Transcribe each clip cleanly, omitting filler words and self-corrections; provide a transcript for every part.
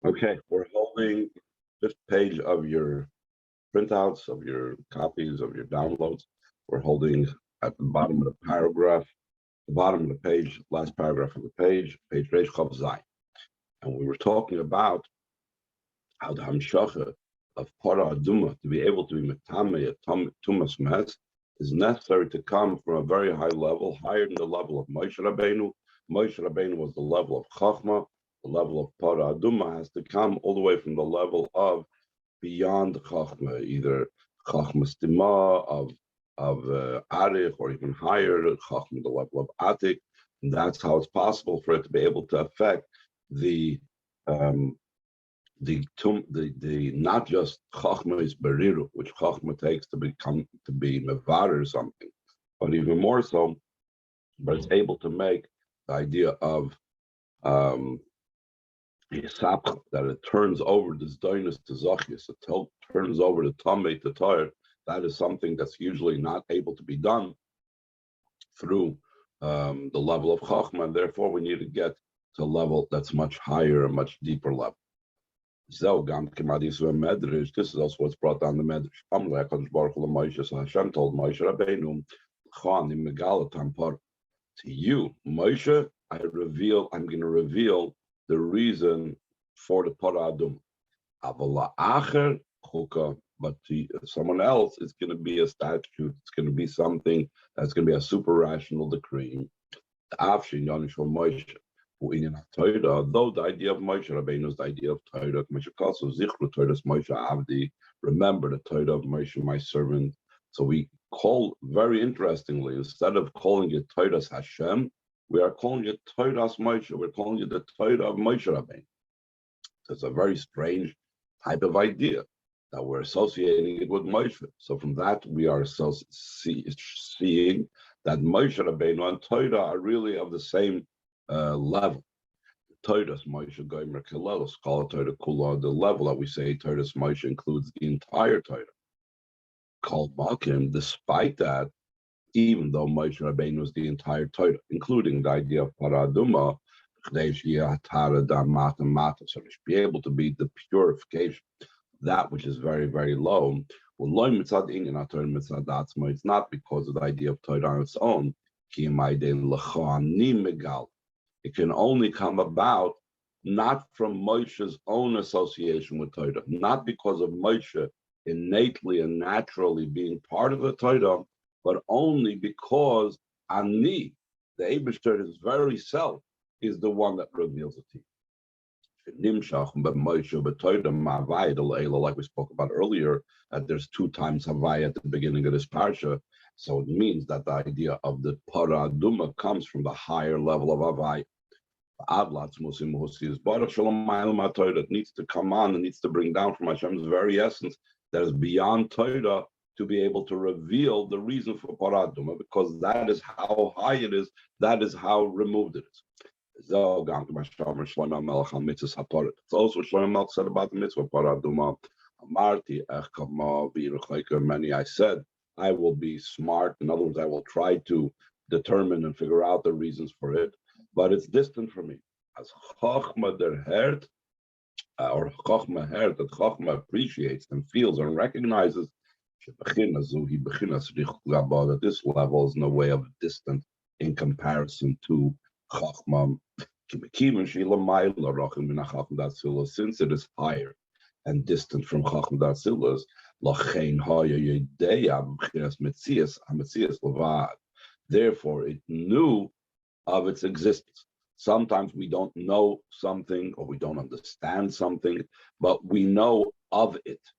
Okay, we're holding fifth page of your printouts, of your copies, of your downloads. We're holding at the bottom of the paragraph, the bottom of the page, last paragraph of the page Reish Chav Zayin. And we were talking about how the Hamshacha of Para Aduma, to be able to be Metame, Tumas Mes, is necessary to come from a very high level, higher than the level of Moshe Rabbeinu. Moshe Rabbeinu was the level of Chachma. The level of Para Aduma has to come all the way from the level of beyond Chachma, either Chachma Stima of Arich, or even higher, Chachma, the level of Atik. And that's how it's possible for it to be able to affect the not just Chachma is Beriru, which Chachma takes to be Mevar or something, but even more so, but it's able to make the idea of that it turns over this doinus to Zachias, it turns over the Tamei to Torah. That is something that's usually not able to be done through the level of Chachma, and therefore we need to get to a level that's much higher, a much deeper level. This is also what's brought down the Medrash. Hashem told Moshe Rabbeinu, to you, Moshe, I'm going to reveal the reason for the Para Adum. But to someone else, it's going to be a statute. It's going to be something that's going to be a super rational decree. Though the idea of Moshe Rabbeinu is the idea of Torah, remember the Torah of Moshe, my servant. So we call, very interestingly, instead of calling it Torah's Hashem, we are calling it Torah's Moshe. We're calling it the Torah of Moshe Rabbeinu. So it's a very strange type of idea that we're associating it with Moshe. So from that, we are seeing that Moshe Rabbeinu and Torah are really of the same level. Torah's Moshe Goymer Kilel, call Torah Kula, the level that we say Torah's Moshe includes the entire Torah. Called Malkim, despite that, even though Moshe Rabbeinu was the entire Torah, including the idea of Paraduma, so they should be able to be the purification, that which is very, very low. It's not because of the idea of Torah on its own. It can only come about not from Moshe's own association with Torah, not because of Moshe innately and naturally being part of the Torah, but only because Ani, the Eibishter, his very self, is the one that reveals it to you. Like we spoke about earlier, that there's 2 times Havaya at the beginning of this parsha. So it means that the idea of the Para Aduma comes from the higher level of Havaya. It needs to come on, it needs to bring down from Hashem's very essence that is beyond Torah to be able to reveal the reason for Para Aduma, because that is how high it is, that is how removed it is. It's also what Shlomo Melech said about the mitzvah Para Aduma. I said, I will be smart. In other words, I will try to determine and figure out the reasons for it, but it's distant from me. As Chachma der Herd, or Chachma Herd, that Chachma appreciates and feels and recognizes that this level is no way of distant in comparison to Chachma. Since it is higher and distant from Chachma Datzilas, therefore it knew of its existence. Sometimes we don't know something or we don't understand something, but we know of it.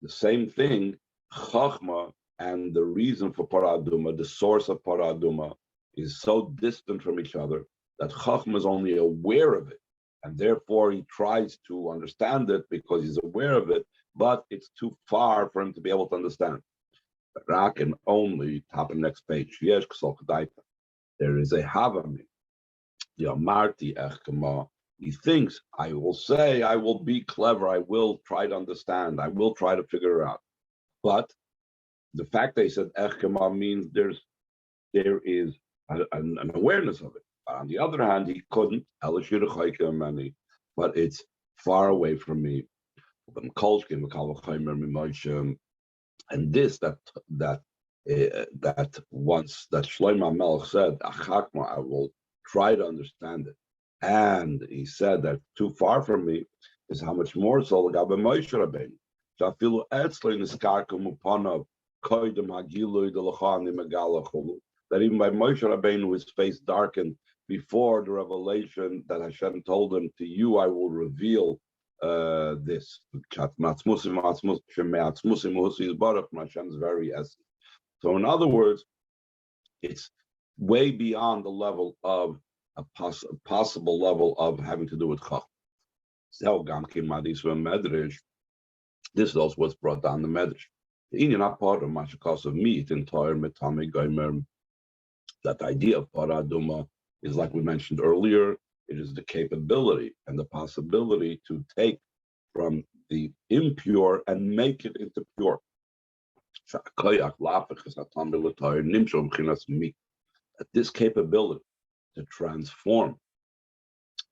The same thing, Chachma and the reason for Para Aduma, the source of Para Aduma, is so distant from each other that Chachma is only aware of it, and therefore he tries to understand it because he's aware of it, but it's too far for him to be able to understand. Rak and only, top of the next page, there is a Havami. He thinks, I will say, I will be clever, I will try to understand, I will try to figure it out. But the fact that he said Echkema means there is an awareness of it. On the other hand, he couldn't, but it's far away from me. And this that once that Shlomo Melech said, I will try to understand it. And he said that too far from me is how much more so the Gabe Moshe Rabbeinu. Shafilu etzlo niskarkum upanav koydem hagilu delachani megala chulu. That even by Moshe Rabbeinu, his face darkened before the revelation that Hashem told him, to you I will reveal this. From Hashem's very essence. So in other words, it's way beyond the level of a possible level of having to do with Chach. This is also what's brought down the Medrash. The Indian part of Mashakos of meat in Torah Metame Gomer. That idea of Paraduma is, like we mentioned earlier, it is the capability and the possibility to take from the impure and make it into pure. That this capability to transform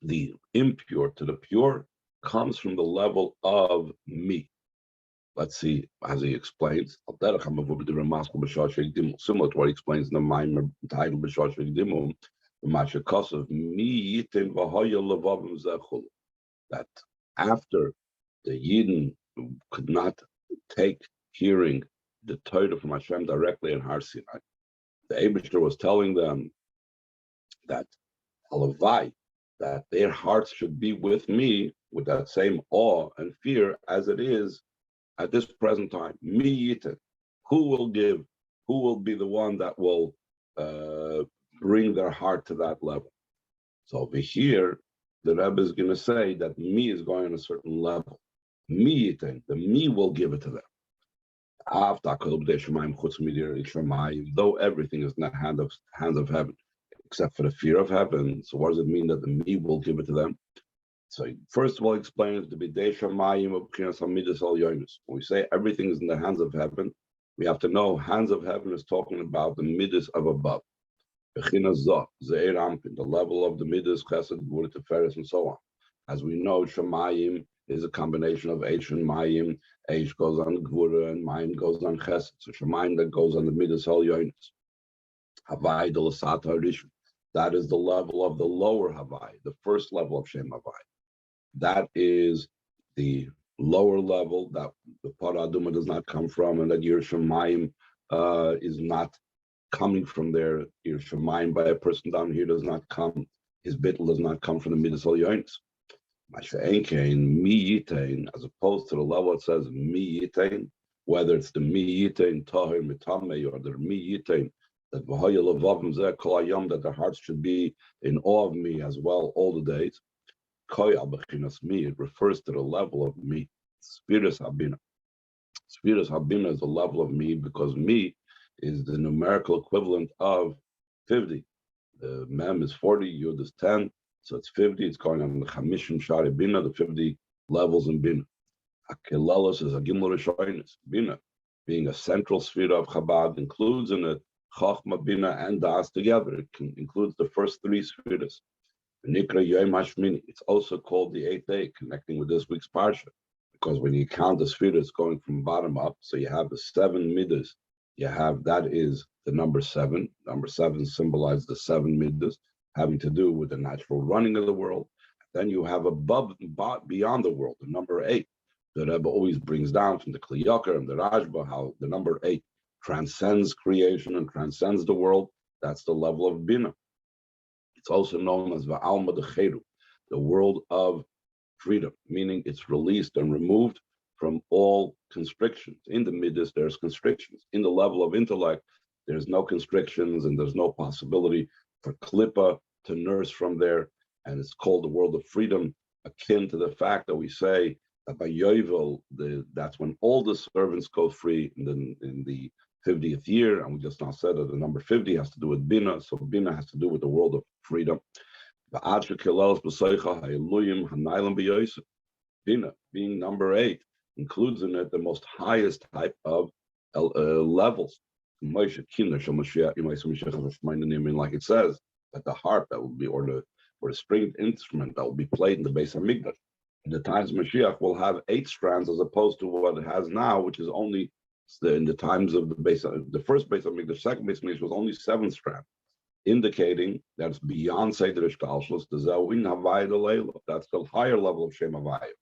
the impure to the pure comes from the level of me. Let's see, as he explains, similar to what he explains in the Maimer title B'Shashik Dimum, that after the Yidden could not take hearing the Torah from Hashem directly in Har Sinai, the Eibishter was telling them that Halavai, that their hearts should be with me with that same awe and fear as it is at this present time. Me yitin. Who will be the one that will bring their heart to that level? So over here, the Rebbe is going to say that me is going on a certain level. Me yitin, the me will give it to them. Though everything is in the hands of heaven, except for the fear of heaven. So what does it mean that the me will give it to them? So first of all, explains the bidei shamayim of b'chinas hamidas al yonis. When we say everything is in the hands of heaven, we have to know hands of heaven is talking about the midas of above. B'chinas zah, zeir ampin, the level of the midas, chesed, gvura, teferes, and so on. As we know, shamayim is a combination of eish and mayim. Eish goes on gvura and mayim goes on chesed. So shamayim that goes on the midas al yonis. Havai de l'sat harishon. That is the level of the lower Havai, the first level of Shem Havai. That is the lower level that the Paraduma does not come from, and that Yir Shemayim is not coming from there. Yir Shemayim by a person down here does not come. His bittul does not come from the Midas Al Yonis. Masha'enkein, mi yitain, as opposed to the level it says mi yitain, whether it's the mi yitain tahir mitame or the mi yitain that that their hearts should be in awe of me as well all the days. It refers to the level of me. Spiris Habina. Spiris Habina is the level of me because me is the numerical equivalent of 50. The Mem is 40, Yud is 10, so it's 50. It's going on the Chamishim Shari Bina, the 50 levels in Bina. Akelalos is a Gimel Rishonis. Bina, being a central sphere of Chabad, includes in it Chachma, Bina, and Das together. It includes the first three spheres. It's also called the 8th day, connecting with this week's parsha, because when you count the spheres going from bottom up, so you have the 7 midas. You have, that is the number 7. Number 7 symbolizes the 7 midas, having to do with the natural running of the world. Then you have above, beyond the world, the number 8. The Rebbe always brings down from the Kli Yakar and the Rashba how the number 8 transcends creation and transcends the world. That's the level of Bina. It's also known as Va'alma Decheru, the world of freedom, meaning it's released and removed from all constrictions. In the Midas, there's constrictions. In the level of intellect, there's no constrictions and there's no possibility for Klippa to nurse from there. And it's called the world of freedom, akin to the fact that we say that by Yovel, that's when all the servants go free in the 50th year, and we just now said that the number 50 has to do with Bina, so Bina has to do with the world of freedom. Bina, being number 8, includes in it the most highest type of levels. Like it says, that the harp that will be, or the stringed instrument that will be played in the Beis Hamikdash, In the times of Mashiach, will have 8 strands as opposed to what it has now, which is only in the times of the first base of the second base of was only 7 strands, indicating that it's beyond Seder Ishtalshlus, the Zawin Havaya de Leila. That's the higher level of Shem Havaya.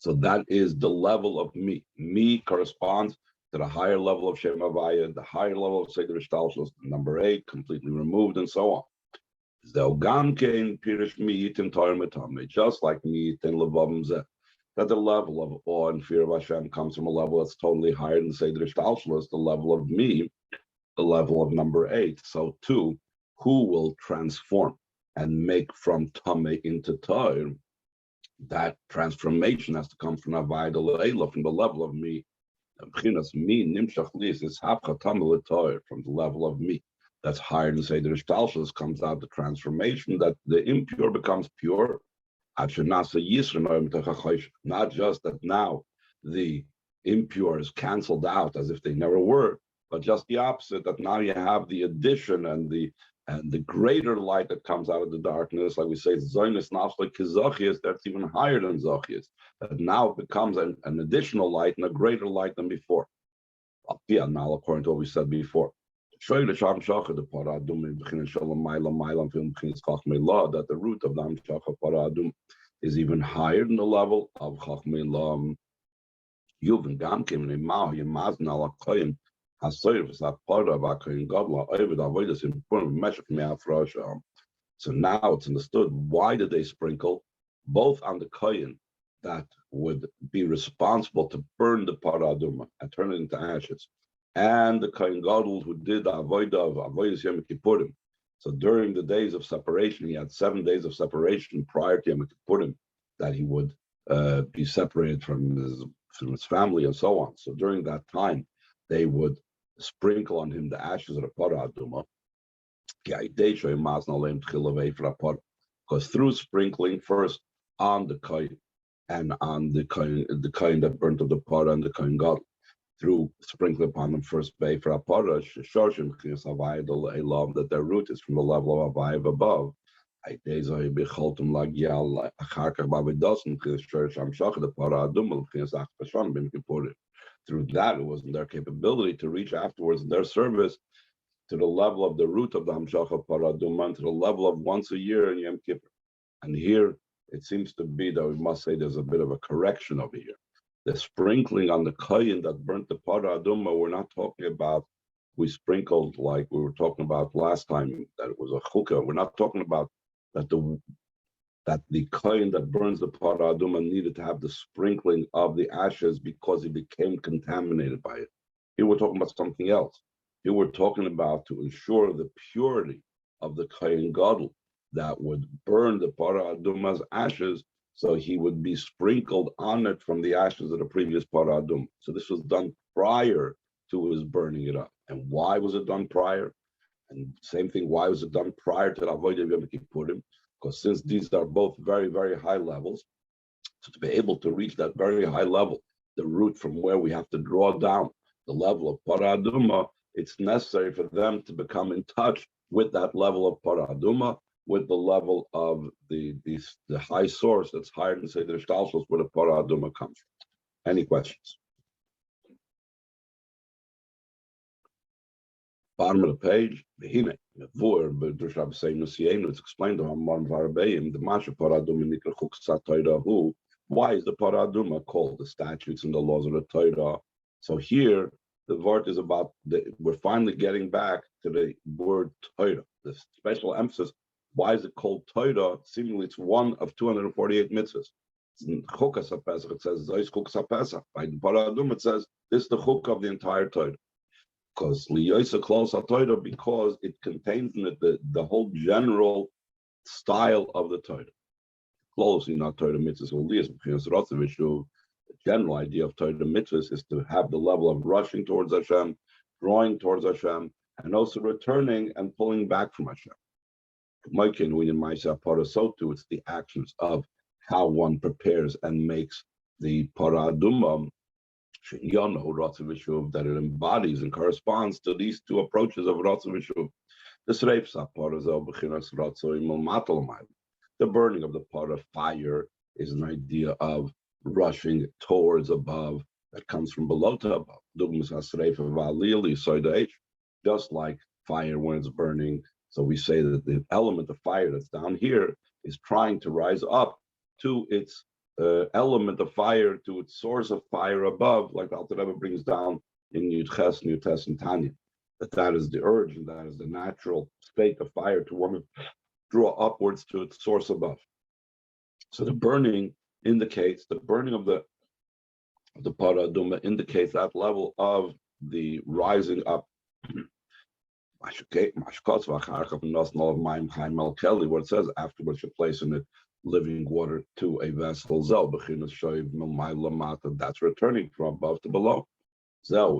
So that is the level of me. Me corresponds to the higher level of Shem Havaya, the higher level of Seder Ishtalshlus, number 8, completely removed, and so on. Just like meat and levavim, that the level of awe and fear of Hashem comes from a level that's totally higher than Seder Ishtalshlus, the level of me, the level of number 8. So too, who will transform and make from Tameh into Torah? That transformation has to come from Havaya Leila, from the level of me. Is from the level of me. That's higher than Seder Ishtalshlus, comes out the transformation that the impure becomes pure. Not just that now the impure is canceled out as if they never were, but just the opposite, that now you have the addition and the greater light that comes out of the darkness. Like we say, Zoinus Nafsle Kizachias, that's even higher than Zachias. That now becomes an additional light and a greater light than before. Now, according to what we said before. That the root of the Hamshach Paradum is even higher than the level of Chachmei Lam. Yuvan Gam came in Mao Yamazn al Koyim Hasoyv Sapara Vakoyin Gadla over the Avodas in Purim Meshach Me'afrasha. So now it's understood why did they sprinkle both on the Koyin that would be responsible to burn the Paraduma and turn it into ashes, and the Kohen Gadol who did the Avodah of Avodas Yom Kippurim. So during the days of separation, he had 7 days of separation prior to Yom Kippurim, that he would be separated from his family and so on. So during that time, they would sprinkle on him the ashes of the Parah Aduma, because through sprinkling first on the Kohen and on the Kohen that burnt up the Parah and the Kohen Gadol, through sprinkling upon them first bay for Aparah, that their root is from the level of Avayiv above. Through that, it was in their capability to reach afterwards in their service to the level of the root of the Hamshach Paraduma, to the level of once a year in Yom Kippur. And here, it seems to be that we must say there's a bit of a correction over here. The sprinkling on the Kohen that burnt the Parah Aduma, we're not talking about we sprinkled like we were talking about last time, that it was a chukah. We're not talking about that the Kohen that burns the Parah Aduma needed to have the sprinkling of the ashes because he became contaminated by it. Here we're talking about something else. Here we're talking about to ensure the purity of the Kohen Gadol that would burn the Parah Aduma's ashes, so he would be sprinkled on it from the ashes of the previous Parah Adum. So this was done prior to his burning it up. And why was it done prior? And same thing, why was it done prior to the Avodah Yom Kippurim? Because since these are both very, very high levels, so to be able to reach that very high level, the root from where we have to draw down the level of Parah Aduma, it's necessary for them to become in touch with that level of Parah Aduma, with the level of the high source that's higher than, say, the Ishtalshlus, where the Parah Aduma comes from. Any questions? Bottom of the page, it's explained to Hamar Varabeim, the Masha Parah Aduma Nikra Chuksa Torah Hu. Why is the Parah Aduma called the statutes and the laws of the Torah? So here, the word is about, we're finally getting back to the word Torah, the special emphasis. Why is it called Torah? Seemingly, it's one of 248 mitzvahs. In Chukot HaPesach, it says, Zois Chukot HaPesach. By the Parah Aduma, it says, this is the Chukah of the entire Torah. Because Liyosa Klos HaTorah, because it contains in it the whole general style of the Torah. Closely, not Torah mitzvahs, the general idea of Torah mitzvahs is to have the level of rushing towards Hashem, drawing towards Hashem, and also returning and pulling back from Hashem. So too, it's the actions of how one prepares and makes the Parah Aduma, that it embodies and corresponds to these two approaches of Ratzav Vishuv. The burning of the pot of fire is an idea of rushing towards above that comes from below to above. Just like fire when it's burning. So we say that the element of fire that's down here is trying to rise up to its element of fire, to its source of fire above, like the Alter Rebbe brings down in Yud Ches and Tanya, that is the urge and that is the natural state of fire to want to draw upwards to its source above. So the burning indicates, the burning of the Parah Aduma indicates that level of the rising up. Where it says afterwards you're placing it living water to a vessel. That's returning from above to below. That's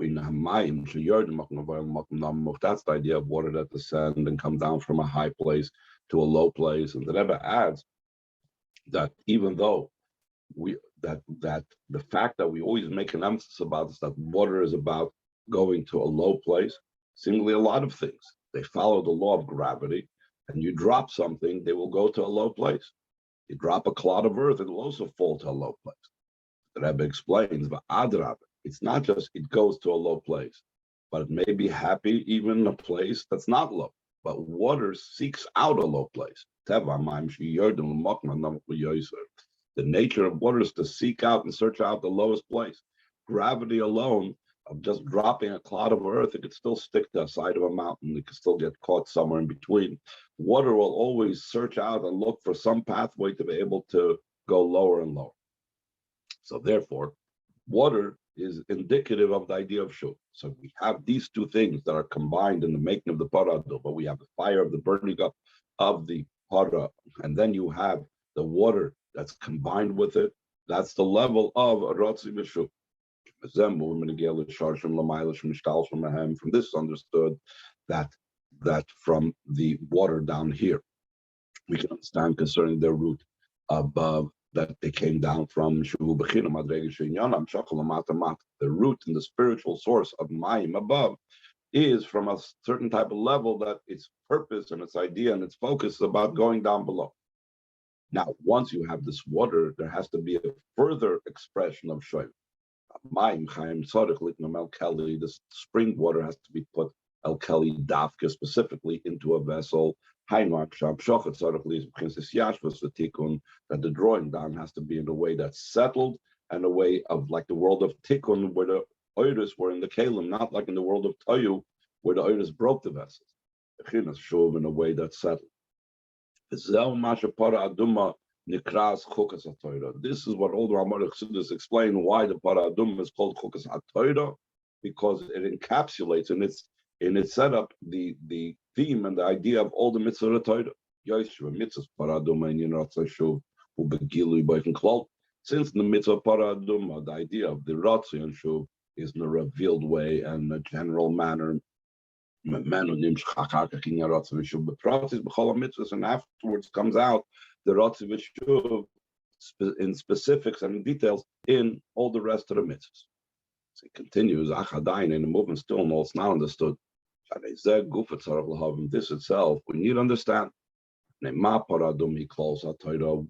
the idea of water that descend and come down from a high place to a low place. And the Rebbe adds that even though that the fact that we always make an emphasis about this, that water is about going to a low place, seemingly a lot of things. They follow the law of gravity, and you drop something, they will go to a low place. You drop a clod of earth, it will also fall to a low place. The Rebbe explains, but Adrab, it's not just it goes to a low place, but it may be happy even in a place that's not low. But water seeks out a low place. The nature of water is to seek out and search out the lowest place. Gravity alone, of just dropping a clod of earth, it could still stick to the side of a mountain. It could still get caught somewhere in between. Water will always search out and look for some pathway to be able to go lower and lower. So therefore, water is indicative of the idea of shuv. So we have these two things that are combined in the making of the parah, but we have the fire of the burning up of the parah, and then you have the water that's combined with it. That's the level of rotzi v'shuv. From this is understood that from the water down here, we can understand concerning their root above, that they came down from the root and the spiritual source of Mayim above is from a certain type of level that its purpose and its idea and its focus is about going down below. Now, once you have this water, there has to be a further expression of shoyv. The spring water has to be put El Keli Dafka specifically into a vessel. That the drawing down has to be in a way that's settled and a way of like the world of Tikkun, where the oiris were in the Kalim, not like in the world of Toyu, where the oiris broke the vessels. In a way that's settled. This is what all the Ramah Chassidus explain why the Parah Aduma is called Chukas HaTorah, because it encapsulates in its setup the theme and the idea of all the mitzvah of Torah. Since the mitzvah Parah Aduma, the idea of the Ratzi and Shuv is in a revealed way and a general manner. And afterwards comes out the Ratzi v'Shuv in specifics and in details in all the rest of the mitzvahs. So it continues, Achadain, in the movement still, no, it's not understood. This itself, we need to understand.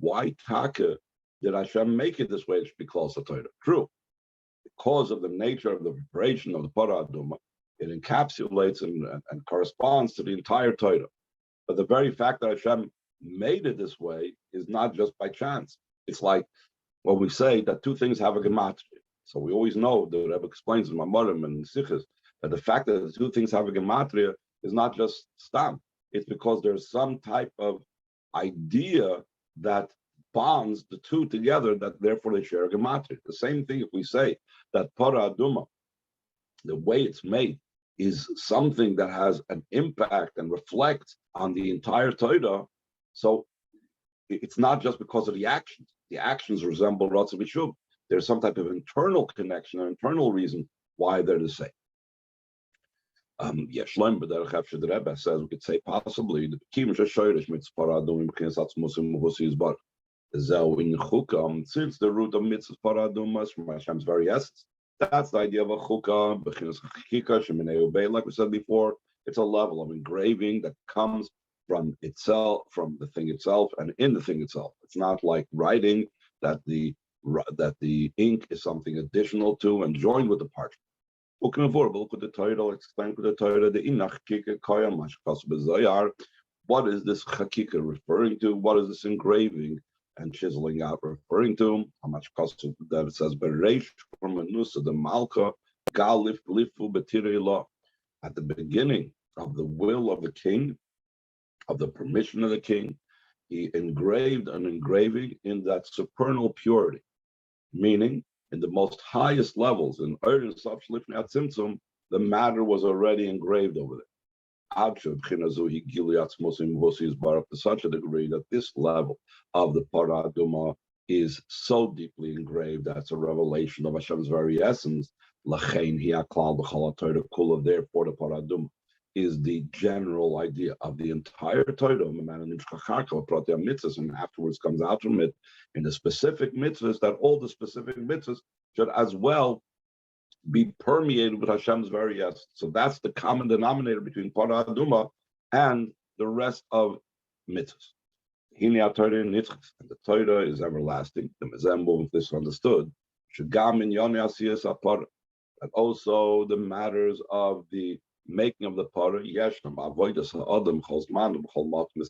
Why Taka did Hashem make it this way? It should be close to Torah. True. Because of the nature of the vibration of the Parah Aduma, it encapsulates and corresponds to the entire Torah. But the very fact that Hashem made it this way is not just by chance. It's like when we say that two things have a gematria. So we always know, the Rebbe explains in Mamorim and Sichos, that the fact that the two things have a gematria is not just stam. It's because there's some type of idea that bonds the two together, that therefore they share a gematria. The same thing if we say that Parah Aduma, the way it's made, is something that has an impact and reflects on the entire Torah. So it's not just because of the actions. The actions resemble Ratzav V'Shuv. There's some type of internal connection, an internal reason why they're the same. Yeshleim b'derech the Rebbe says we could say possibly the Kim Shashayrish Mitzvah Adum B'chinas Atzmus Muhusi Yisbar. In Chukah, since the root of Mitzvah Adum is from Hashem's very essence, that's the idea of a Chukah B'chinas Chakika Sheminei Ubei. Like we said before, it's a level of engraving that comes from itself, from the thing itself, and in the thing itself. It's not like writing that the ink is something additional to and joined with the parchment. Explain with the Torah the inach kika koyam mashkas b'zayar. What is this chakika referring to? What is this engraving and chiseling out referring to? How much cost that it says bereish from manusa the malka gal lifu b'tirei law. At the beginning of the will of the king, of the permission of the king, he engraved an engraving in that supernal purity, meaning in the most highest levels, in Erin Saf Shlifnei Atzimtzum, the matter was already engraved over there. To such a degree that this level of the Parah Adumah is so deeply engraved, that's a revelation of Hashem's very essence. Therefore, the Parah Adumah is the general idea of the entire Torah, and afterwards comes out from it in the specific mitzvahs, that all the specific mitzvahs should as well be permeated with Hashem's very essence. So that's the common denominator between Parah Adumah and the rest of mitzvahs. And the Torah is everlasting. The Mezembo, if this is understood, that also the matters of the making of the Parah, is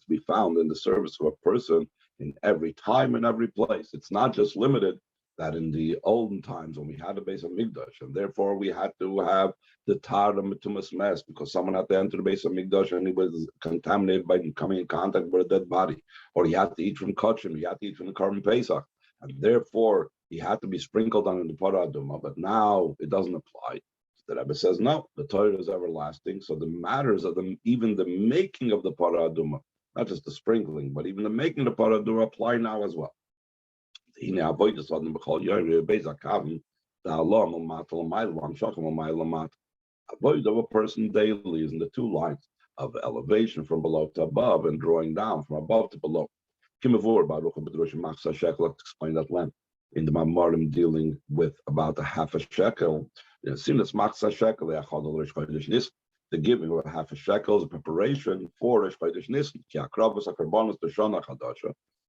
to be found in the service of a person in every time and every place. It's not just limited that in the olden times when we had a base of Mikdash, and therefore we had to have the tar of Metumas Mes, because someone had to enter the base of Mikdash and he was contaminated by coming in contact with a dead body, or he had to eat from Kachim, he had to eat from the Karban Pesach, and therefore he had to be sprinkled on the Parah Adumah. But now it doesn't apply. The Rebbe says, no, the Torah is everlasting. So the matters of even the making of the Parah Adumah, not just the sprinkling, but even the making of the Parah Adumah apply now as well. The avoid of a person daily is in the two lines of elevation from below to above and drawing down from above to below. Explain that when in the Mamorim dealing with about a half a shekel. The giving of a half a shekel is a preparation for Rosh Chodesh Nisan,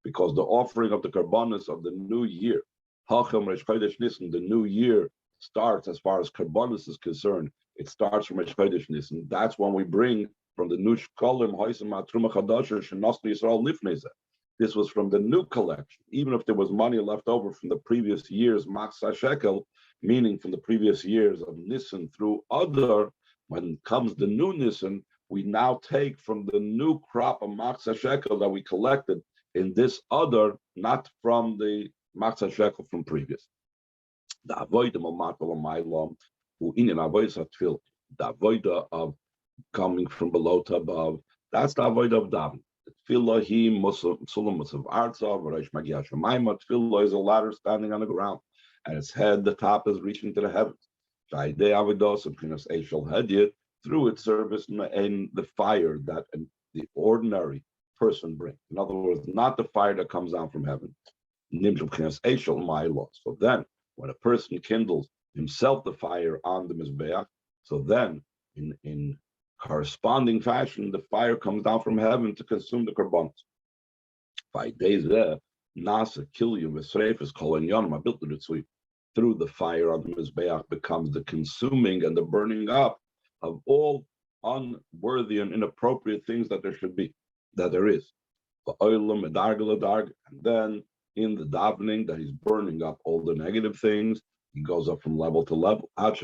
because the offering of the karbanos of the new year, the new year starts as far as karbanos is concerned. It starts from Rosh Chodesh Nisan. That's when we bring from the new shkolim This was from the new collection, even if there was money left over from the previous year's Machzah Shekel, meaning from the previous years of Nisan through Adar. When comes the new Nisan, we now take from the new crop of Machzah Shekel that we collected in this Adar, not from the Machzah Shekel from previous. The avodah of coming from below to above, that's the avodah of davening. Tefillah is a ladder standing on the ground, and its head, the top, is reaching to the heavens. Through its service in the fire that the ordinary person brings. In other words, not the fire that comes down from heaven. So then, when a person kindles himself the fire on the Mizbeach, so then in corresponding fashion, the fire comes down from heaven to consume the karbanos. 5 days there, Nasa Kilyum Vesreifis Kolon Yonma built the Tzui. Through the fire on the Mizbeach becomes the consuming and the burning up of all unworthy and inappropriate things that there should be, that there is. And then in the davening that he's burning up all the negative things, he goes up from level to level till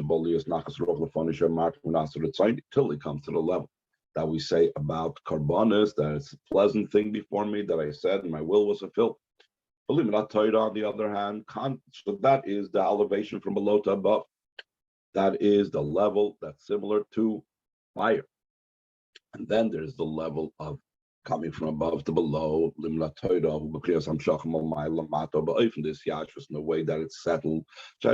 he comes to the level that we say about karbanos, that it's a pleasant thing before me, that I said and my will was fulfilled. On the other hand, so that is the elevation from below to above. That is the level that's similar to fire. And then there's the level of coming from above to below, this yashus in a way that it's settled. The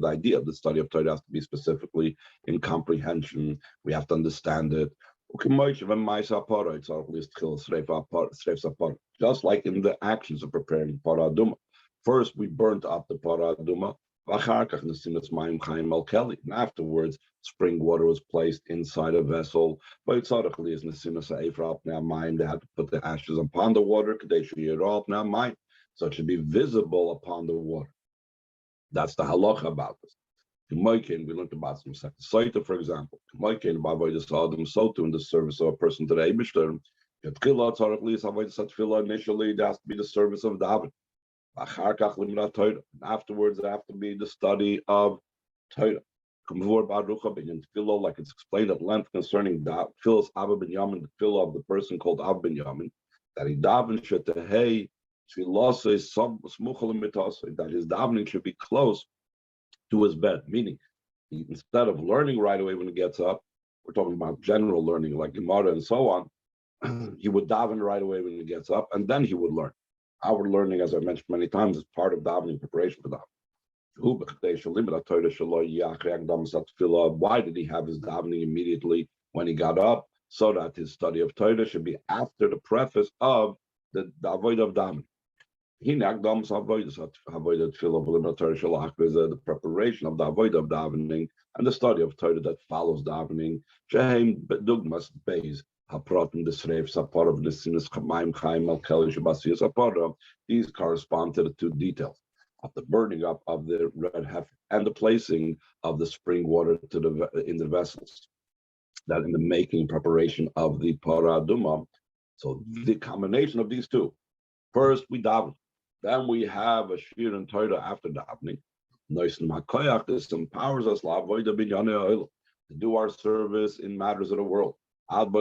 idea of the study of Torah has to be specifically in comprehension. We have to understand it. Just like in the actions of preparing Parah Adumah. First, we burnt up the Parah Adumah. And afterwards, spring water was placed inside a vessel. They had to put the ashes upon the water, so it should be visible upon the water. That's the halacha about this. We learned about some Saita, for example. So too in the service of a person to the Eibishter. Initially, it has to be the service of David. Afterwards, it has to be the study of Torah. Like it's explained at length concerning Phil's Abba Ben Yamin, the Phil of the person called Abba Ben Yamin, that he daven that his davening should be close to his bed, meaning instead of learning right away when he gets up, we're talking about general learning like Gemara and so on, he would daven right away when he gets up, and then he would learn. Our learning, as I mentioned many times, is part of davening, preparation for davening. Why did he have his davening immediately when he got up? So that his study of Torah should be after the preface of the avoid of davening. The preparation of the avoid of davening and the study of Torah that follows davening. These correspond to the two details of the burning up of the red heifer and the placing of the spring water in the vessels. That in the making preparation of the parah adumah. So the combination of these two. First we daven, then we have a shir and Torah after davening. This empowers us to do our service in matters of the world. Until a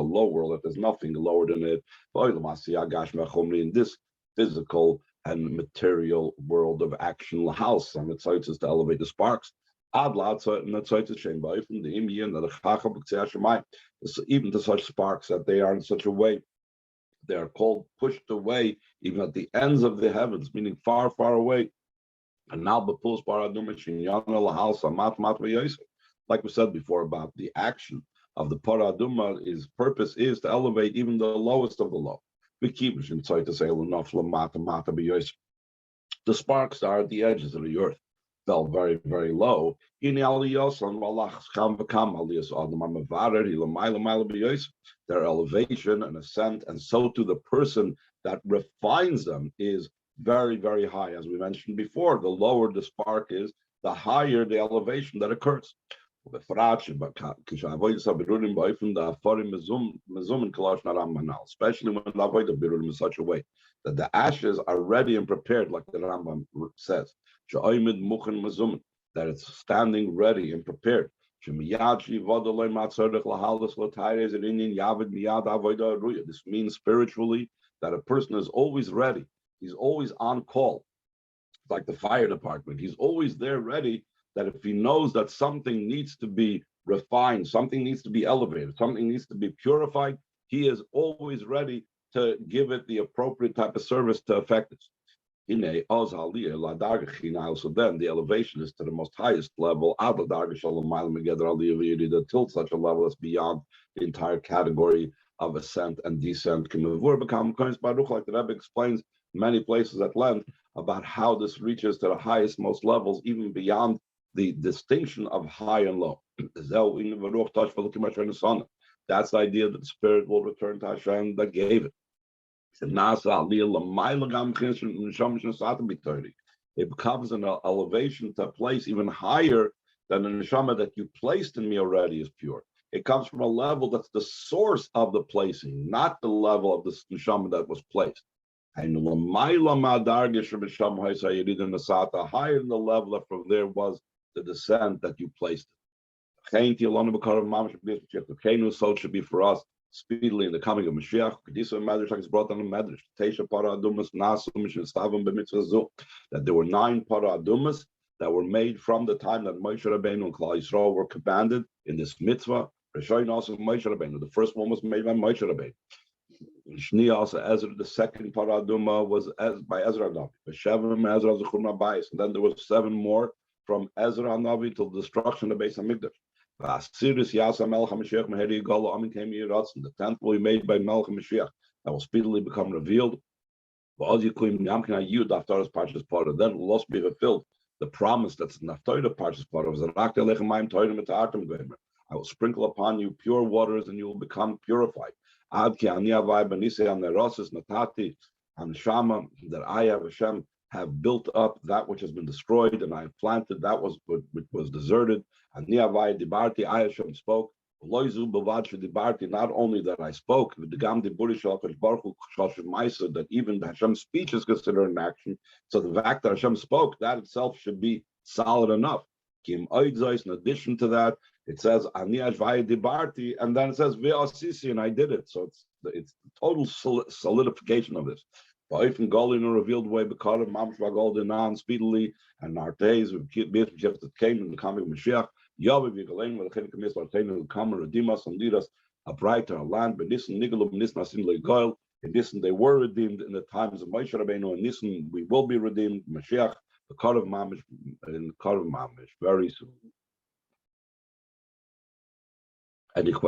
low world, that there's nothing lower than it. In this physical and material world of action, house and the sites is to elevate the sparks. Even to such sparks that they are in such a way, they are called pushed away, even at the ends of the heavens, meaning far, far away. And now like we said before about the action of the paraduma, his purpose is to elevate even the lowest of the low. We keep inside to say the sparks are at the edges of the earth, fell very, very low. Their elevation and ascent, and so to the person that refines them is very, very high. As we mentioned before, the lower the spark is, the higher the elevation that occurs. Especially when the avoid of birurim in such a way that the ashes are ready and prepared, like the Rambam says, that it's standing ready and prepared. This means spiritually that a person is always ready. He's always on call. It's like the fire department. He's always there ready, that if he knows that something needs to be refined, something needs to be elevated, something needs to be purified, he is always ready to give it the appropriate type of service to effect it. So then the elevation is to the most highest level, till such a level that's beyond the entire category of ascent and descent. Like the Rebbe explains many places at length about how this reaches to the highest, most levels, even beyond the distinction of high and low. That's the idea that the spirit will return to Hashem that gave it. It becomes an elevation to a place even higher than the neshama that you placed in me already is pure. It comes from a level that's the source of the placing, not the level of the neshama that was placed. Higher than the level that from there was the descent that you placed it. So it should be for us speedily in the coming of Mashiach. Is brought down the Medrash. That there were 9 paradumas that were made from the time that Moshe Rabbeinu and Klal Yisrael were commanded in this mitzvah. The first one was made by Moshe Rabbeinu. Shni also Ezra, the second paraduma was by Ezra Navi. And then there was 7 more from Ezra Navi till the destruction of the Beis Hamikdash. The 10th will be made by Melech Mashiach, that will speedily become revealed. Then will also be fulfilled the promise that's in Naftoida Parshas Parov. I will sprinkle upon you pure waters, and you will become purified. That I have Hashem have built up that which has been destroyed, and I have planted that which was deserted. I Hashem spoke. Not only that I spoke, that even Hashem's speech is considered an action. So the fact that Hashem spoke, that itself should be solid enough. In addition to that, it says Ani dibarti, and then it says ve'asisi, and I did it. So it's total solidification of this. In a revealed way, because of Mamsh Vagoldinan speedily, and our days came in the coming of Mashiach. Yahweh v'Yigaleinu v'Lechem Kamis L'arteinu will come and redeem us and lead us a brighter land. But Nisan Nigalu Nisan Asin Legoil. In Nisan they were redeemed in the times of Moshe Rabbeinu. In Nisan we will be redeemed. Mashiach, the Kar of Mamish, in Kar of Mamish, very soon. Any questions?